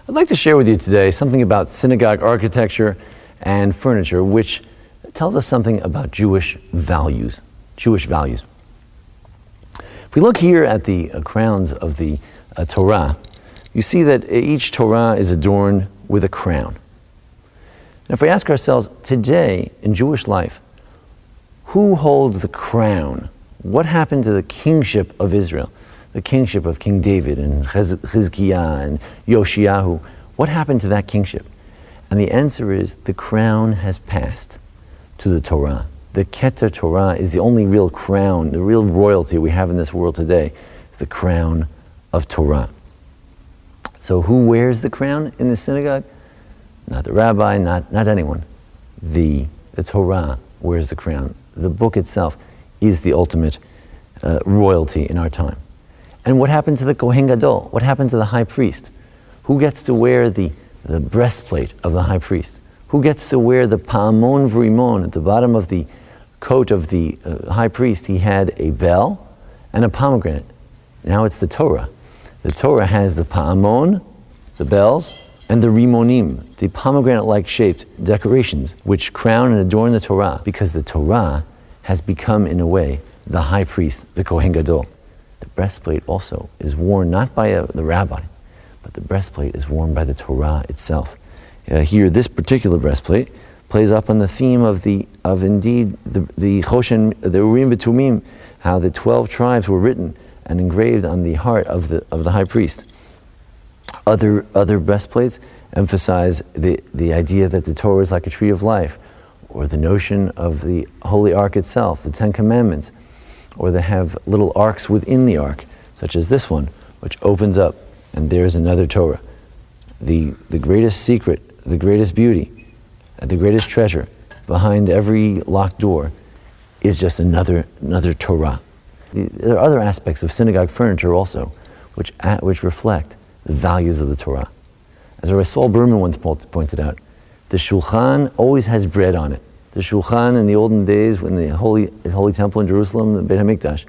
I'd like to share with you today something about synagogue architecture and furniture, which tells us something about Jewish values. If we look here at the crowns of the Torah, you see that each Torah is adorned with a crown. And if we ask ourselves, today in Jewish life, who holds the crown? What happened to the kingship of Israel? The kingship of King David and Chizkiah and Yoshiyahu. What happened to that kingship? And the answer is the crown has passed to the Torah. The Keter Torah is the only real crown, the real royalty we have in this world today. It's the crown of Torah. So who wears the crown in the synagogue? Not the rabbi, not anyone. The Torah wears the crown. The book itself is the ultimate royalty in our time. And what happened to the Kohen Gadol? What happened to the high priest? Who gets to wear the breastplate of the high priest? Who gets to wear the pa'amon v'rimon? At the bottom of the coat of the high priest, he had a bell and a pomegranate. Now it's the Torah. The Torah has the pa'amon, the bells, and the rimonim, the pomegranate-like shaped decorations, which crown and adorn the Torah, because the Torah has become, in a way, the high priest, the Kohen Gadol. The breastplate also is worn not by the rabbi, but the breastplate is worn by the Torah itself. Here, this particular breastplate plays up on the theme of indeed the Choshen, the Urim v'Tumim, how the 12 tribes were written and engraved on the heart of the high priest. Other breastplates emphasize the idea that the Torah is like a tree of life, or the notion of the Holy Ark itself, the Ten Commandments, or they have little arks within the ark, such as this one, which opens up, and there's another Torah. The greatest secret, the greatest beauty, the greatest treasure behind every locked door is just another Torah. There are other aspects of synagogue furniture also, which reflect the values of the Torah. As Rabbi Saul Berman once pointed out, the shulchan always has bread on it. The shulchan in the olden days, when the Holy Temple in Jerusalem, the Beit HaMikdash,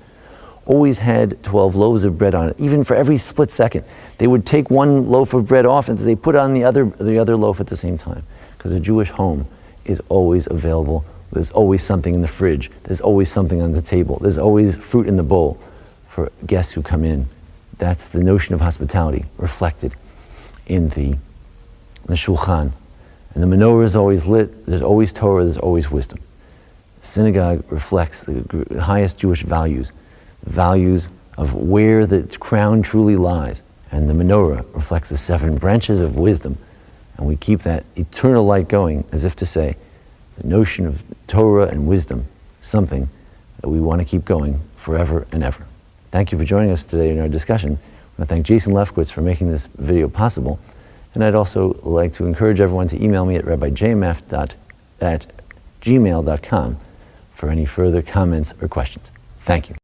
always had 12 loaves of bread on it. Even for every split second, they would take one loaf of bread off and they put on the other loaf at the same time. Because a Jewish home is always available. There's always something in the fridge. There's always something on the table. There's always fruit in the bowl for guests who come in. That's the notion of hospitality reflected in the shulchan. And the menorah is always lit. There's always Torah. There's always wisdom. The synagogue reflects the highest Jewish values of where the crown truly lies. And the menorah reflects the 7 branches of wisdom. And we keep that eternal light going, as if to say, the notion of Torah and wisdom, something that we want to keep going forever and ever. Thank you for joining us today in our discussion. I want to thank Jason Lefkowitz for making this video possible. And I'd also like to encourage everyone to email me at rabbijmf@gmail.com for any further comments or questions. Thank you.